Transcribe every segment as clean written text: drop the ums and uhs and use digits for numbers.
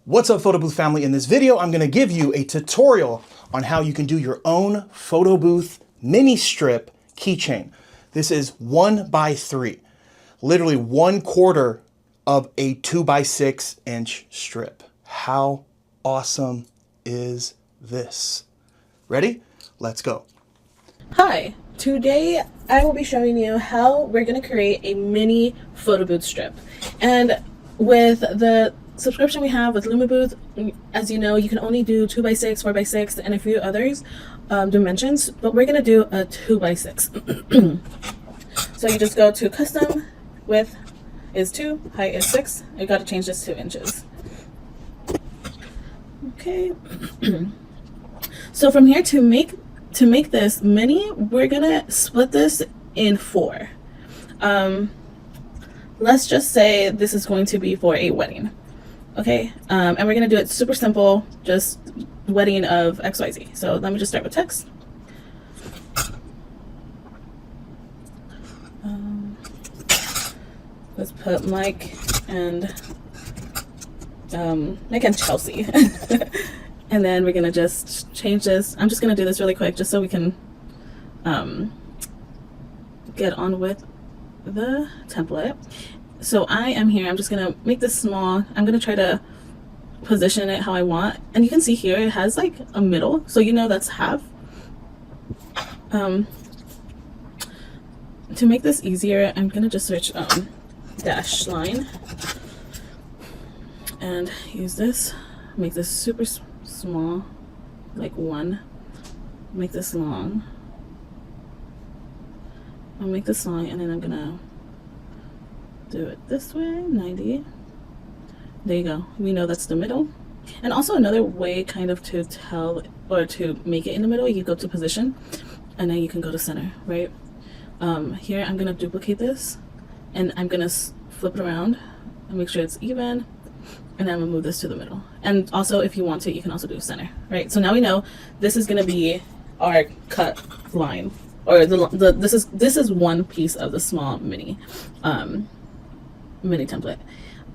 What's up, Photo Booth family? In this video, I'm gonna give you a tutorial on how you can do your own Photo Booth mini strip keychain. This is 1x3, literally 1/4 of a 2x6 inch strip. How awesome is this? Ready? Let's go. Hi, today I will be showing you how we're going to create a mini photo booth strip. And with the subscription we have with LumaBooth, as you know, you can only do 2x6, 4x6, and a few others dimensions, but we're going to do a 2x6. So you just go to custom, width is 2, height is 6. You got to change this to inches. Okay. So from here, to make this mini, we're gonna split this in 4. Let's just say this is going to be for a wedding, okay? And we're gonna do it super simple, just wedding of XYZ. So let me just start with text. Let's put Mike and Chelsea. And then we're gonna just change this. I'm just gonna do this really quick just so we can get on with the template. So I am here, I'm just gonna make this small. I'm gonna try to position it how I want. And you can see here it has like a middle, so you know that's half. To make this easier, I'm gonna just search dash line and use this. Make this super small, like 1. Make this long. I'll make this long, and then I'm gonna do it this way, 90. There you go. We know that's the middle. And also another way kind of to tell or to make it in the middle, you go to position and then you can go to center, right? Here I'm gonna duplicate this and I'm gonna flip it around and make sure it's even. And then we'll move this to the middle. And also, if you want to, you can also do center, right? So now we know this is going to be our cut line, or this is one piece of the small mini template.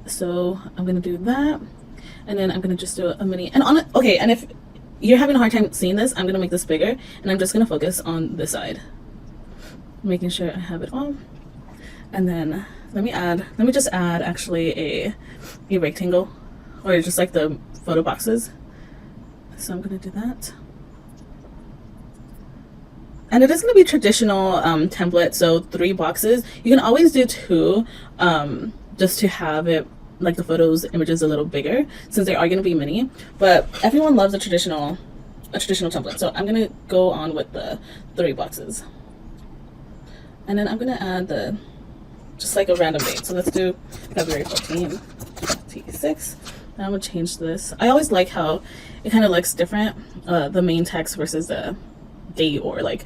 So I'm going to do that, and then I'm going to just do a mini. And on it, okay. And if you're having a hard time seeing this, I'm going to make this bigger, and I'm just going to focus on this side, making sure I have it all. And then let me just add actually a rectangle, or just like the photo boxes. So I'm gonna do that. And it is gonna be traditional template, so 3 boxes. You can always do 2, just to have it like the photos images a little bigger, since they are gonna be mini. But everyone loves a traditional template. So I'm gonna go on with the 3 boxes. And then I'm gonna add just like a random date. So let's do February 14, 26. Now I'm gonna change this. I always like how it kind of looks different, the main text versus the date or like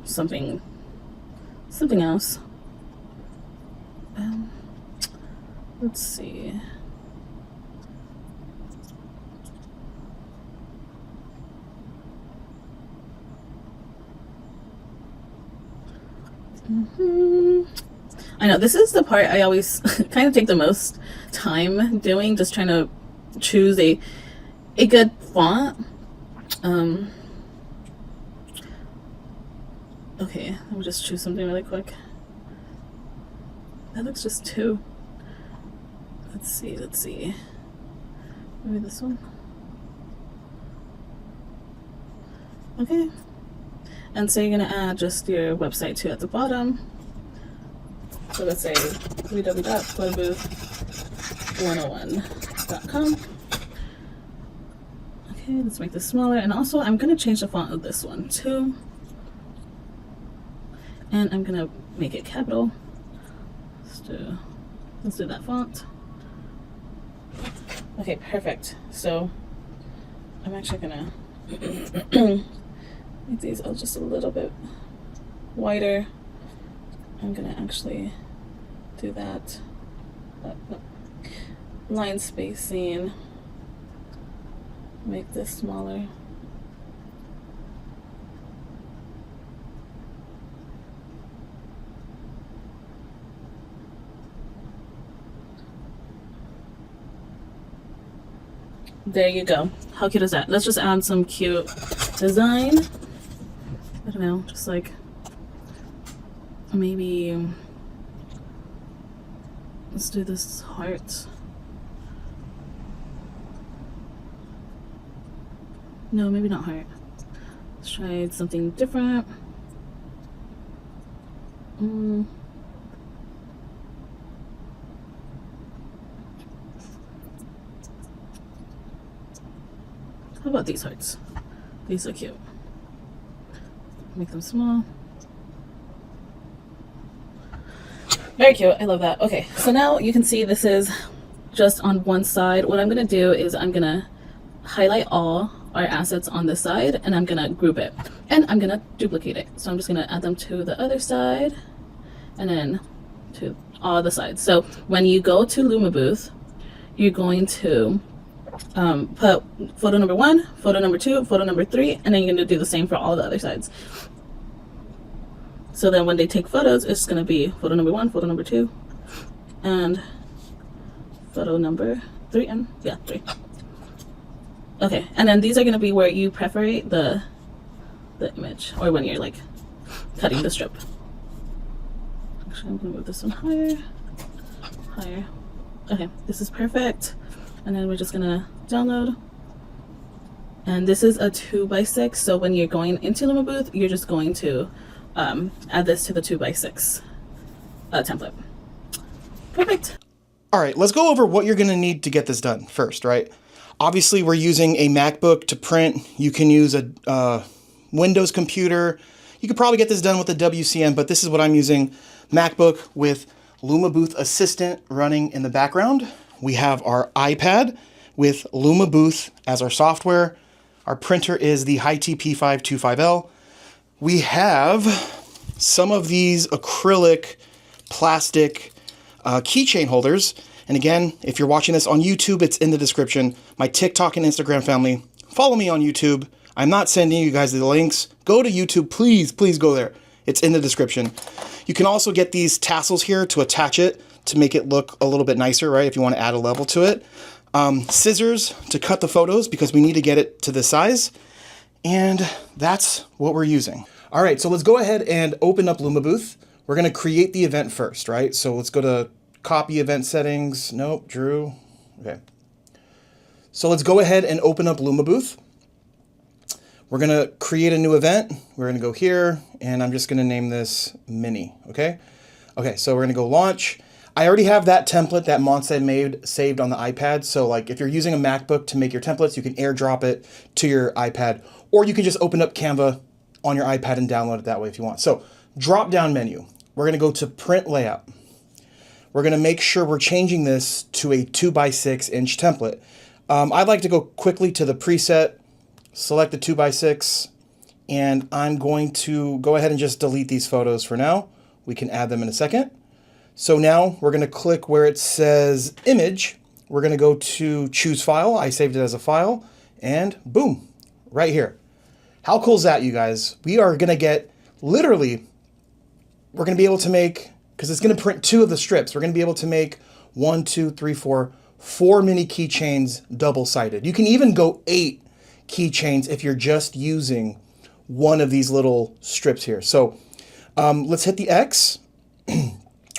something else. Let's see. I know this is the part I always kind of take the most time doing, just trying to choose a good font. Okay, let me just choose something really quick. That looks just too. Let's see. Maybe this one. Okay. And so you're gonna add just your website too at the bottom. So let's say www.photobooth101.com. Okay, let's make this smaller. And also I'm gonna change the font of this one too. And I'm gonna make it capital. Let's do that font. Okay, perfect. So I'm actually gonna make these all just a little bit wider. I'm gonna actually do that line spacing, make this smaller. There you go. How cute is that? Let's just add some cute design. I don't know, just like maybe let's do this heart. No, maybe not heart. Let's try something different. How about these hearts? These are cute. Make them small. Very cute. I love that. Okay, so now you can see this is just on one side. What I'm gonna do is I'm gonna highlight all our assets on this side and I'm gonna group it and I'm gonna duplicate it. So I'm just gonna add them to the other side and then to all the sides. So when you go to LumaBooth, you're going to put photo number 1, photo number 2, photo number 3, and then you're going to do the same for all the other sides. So then when they take photos, it's going to be photo number 1, photo number 2, and photo number 3, and yeah, 3. Okay, and then these are going to be where you perforate the image, or when you're like cutting the strip. Actually, I'm going to move this one higher, higher. Okay, this is perfect. And then we're just gonna download. And this is a 2x6, so when you're going into LumaBooth, you're just going to add this to the 2x6 template. Perfect. All right, let's go over what you're gonna need to get this done first, right? Obviously, we're using a MacBook to print. You can use a Windows computer. You could probably get this done with a WCM, but this is what I'm using. MacBook with LumaBooth Assistant running in the background. We have our iPad with LumaBooth as our software. Our printer is the HiTP P525L. We have some of these acrylic plastic keychain holders. And again, if you're watching this on YouTube, it's in the description. My TikTok and Instagram family, follow me on YouTube. I'm not sending you guys the links. Go to YouTube, please, please go there. It's in the description. You can also get these tassels here to attach it to make it look a little bit nicer, right? If you want to add a level to it. Scissors to cut the photos because we need to get it to this size. And that's what we're using. All right, so let's go ahead and open up LumaBooth. We're gonna create the event first, right? So let's go to copy event settings. Nope, Drew, okay. So let's go ahead and open up LumaBooth. We're gonna create a new event. We're gonna go here and I'm just gonna name this mini, okay? Okay, so we're gonna go launch. I already have that template that Monse made saved on the iPad. So like if you're using a MacBook to make your templates, you can airdrop it to your iPad, or you can just open up Canva on your iPad and download it that way if you want. So drop down menu. We're gonna go to print layout. We're gonna make sure we're changing this to a 2x6 inch template. I'd like to go quickly to the preset, select the 2x6, and I'm going to go ahead and just delete these photos for now. We can add them in a second. So now we're gonna click where it says image. We're gonna go to choose file. I saved it as a file, and boom, right here. How cool is that, you guys? We are gonna get, literally, we're gonna be able to make, because it's gonna print 2 of the strips, we're gonna be able to make 1, 2, 3, 4 mini keychains double-sided. You can even go 8 keychains if you're just using one of these little strips here. So let's hit the X.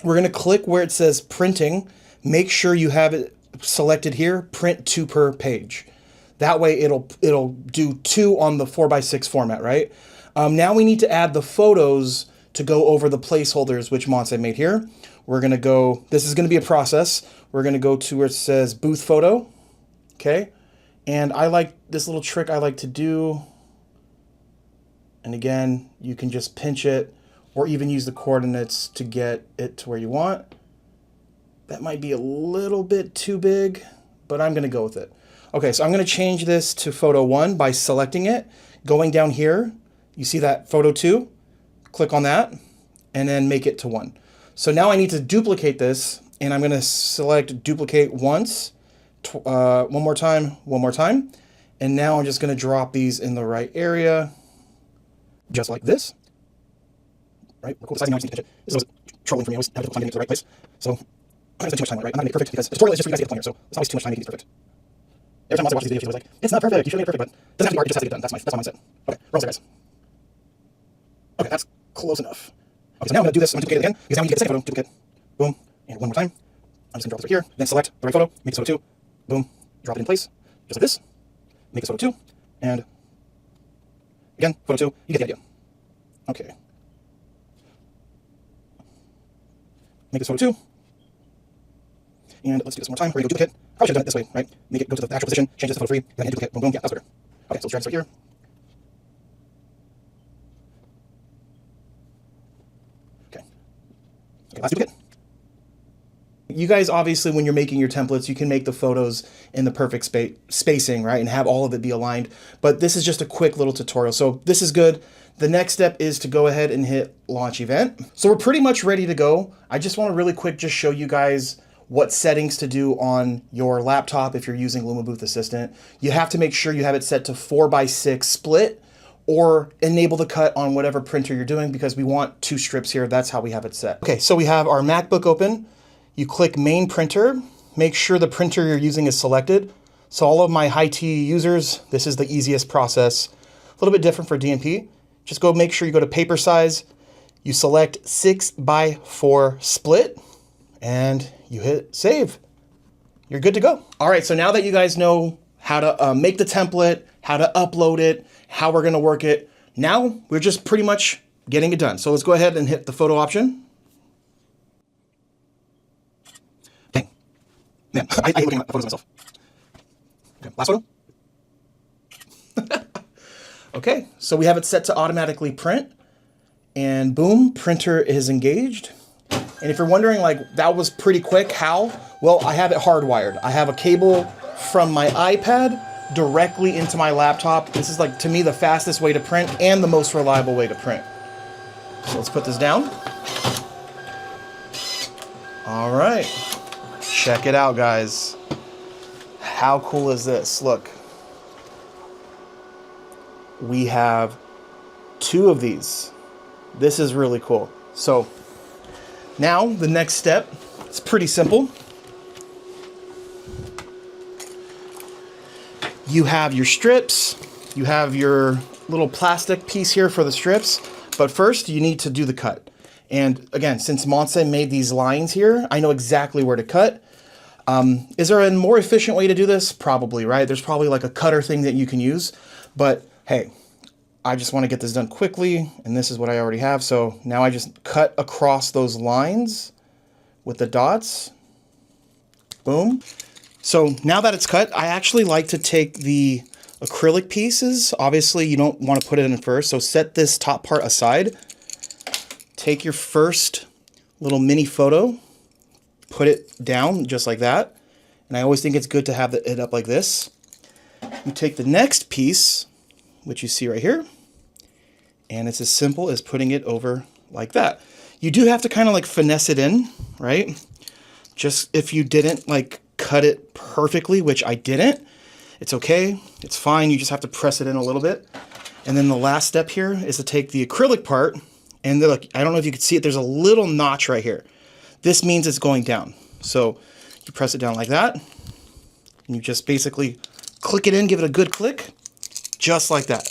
We're gonna click where it says printing. Make sure you have it selected here, print 2 per page. That way it'll do 2 on the 4x6 format, right? Now we need to add the photos to go over the placeholders, which Monse made here. We're gonna go, this is gonna be a process. We're gonna go to where it says booth photo, okay? And I like this little trick I like to do. And again, you can just pinch it or even use the coordinates to get it to where you want. That might be a little bit too big, but I'm gonna go with it. Okay, so I'm gonna change this to photo 1 by selecting it, going down here, you see that photo 2, click on that, and then make it to 1. So now I need to duplicate this, and I'm gonna select duplicate once, one more time, and now I'm just gonna drop these in the right area, just like this. Right? We're cool deciding now I just need to pinch it. This was troubling for me. I always have to find it to the right place. So I'm going to spend too much time on it, right? I'm not going to make it perfect because the tutorial is just for you guys to get the pointer. So it's always too much time making these perfect. Every time I watch these videos, she's always like, it's not perfect, you should make it perfect, but it doesn't have to be art, it just has to get done. That's my mindset. Okay, we're almost there, guys. Okay, that's close enough. Okay, so now I'm gonna do this, I'm gonna duplicate it again, because now we need to get the second photo, duplicate, boom, and one more time. I'm just gonna drop this right here, then select the right photo, make this photo 2, boom, drop it in place, just like this, make this photo 2, and again, photo 2, you get the idea. Okay. Make this photo 2, and let's do this one more time. We're gonna go duplicate. Probably should have done it this way, right? Make it go to the actual position, change this to photo 3, then hit duplicate, boom, boom, yeah, that's better. Okay, so let's drag this right here. Okay, last duplicate. You guys, obviously, when you're making your templates, you can make the photos in the perfect spacing, right? And have all of it be aligned. But this is just a quick little tutorial. So this is good. The next step is to go ahead and hit launch event. So we're pretty much ready to go. I just want to really quick just show you guys what settings to do on your laptop if you're using LumaBooth Assistant. You have to make sure you have it set to 4:6 split, or enable the cut on whatever printer you're doing, because we want 2 strips here. That's how we have it set. Okay, so we have our MacBook open. You click main printer, make sure the printer you're using is selected. So all of my high T users, this is the easiest process. A little bit different for DNP. Just go make sure you go to paper size, you select 6:4 split, and you hit save. You're good to go. All right, so now that you guys know how to make the template, how to upload it, how we're gonna work it, now we're just pretty much getting it done. So let's go ahead and hit the photo option. Dang, man, I hate looking at photos of myself. Okay, last photo. Okay, so we have it set to automatically print, and boom, printer is engaged. And if you're wondering, like, that was pretty quick, how? Well, I have it hardwired. I have a cable from my iPad directly into my laptop. This is, like, to me, the fastest way to print and the most reliable way to print. So let's put this down. All right, check it out, guys. How cool is this? Look. We have 2 of these. This is really cool. So now the next step, it's pretty simple. You have your strips, you have your little plastic piece here for the strips, but first you need to do the cut. And again, since Monse made these lines here, I know exactly where to cut. Is there a more efficient way to do this? Probably, right? There's probably like a cutter thing that you can use, but hey, I just want to get this done quickly, and this is what I already have. So now I just cut across those lines with the dots. Boom. So now that it's cut, I actually like to take the acrylic pieces. Obviously, you don't want to put it in first, so set this top part aside. Take your first little mini photo, put it down just like that. And I always think it's good to have it up like this. You take the next piece, which you see right here, and it's as simple as putting it over like that. You do have to kind of like finesse it in, right? Just if you didn't like cut it perfectly, which I didn't, it's okay, it's fine. You just have to press it in a little bit. And then the last step here is to take the acrylic part, and look, I don't know if you can see it, there's a little notch right here. This means it's going down. So you press it down like that, and you just basically click it in, give it a good click, just like that.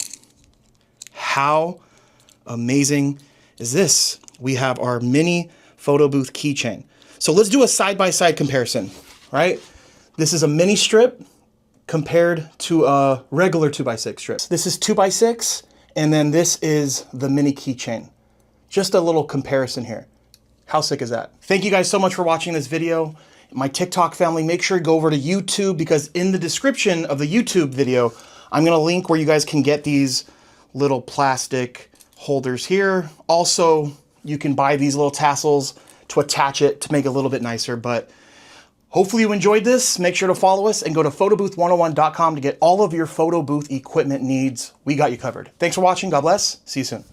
How amazing is this? We have our mini photo booth keychain. So let's do a side-by-side comparison, right? This is a mini strip compared to a regular 2x6 strip. This is 2x6, and then this is the mini keychain. Just a little comparison here. How sick is that? Thank you guys so much for watching this video. My TikTok family, make sure you go over to YouTube, because in the description of the YouTube video, I'm gonna link where you guys can get these little plastic holders here. Also, you can buy these little tassels to attach it to make it a little bit nicer, but hopefully you enjoyed this. Make sure to follow us and go to photobooth101.com to get all of your photo booth equipment needs. We got you covered. Thanks for watching. God bless. See you soon.